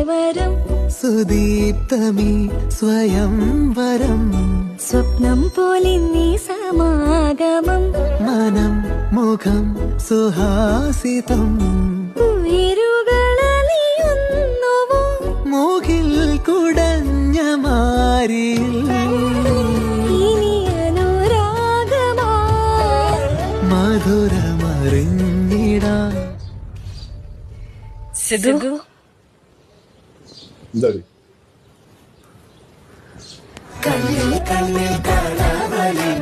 വരം സുദീപ്തമീ സ്വയംവരം സ്വപ്നം പോലെ നീ സമാഗമം മനം മുഖം സുഹാസിതം ഉയരുകളലിയുന്നുവോ മൂകിൽ കുടഞ്ഞ മാരിൽ ഇനി അനുരാഗമാ മധുരമറിഞ്ഞിടാൻ സിദ്ധു കണ്ണിൽ കണ്ണിൽ കളവലിൻ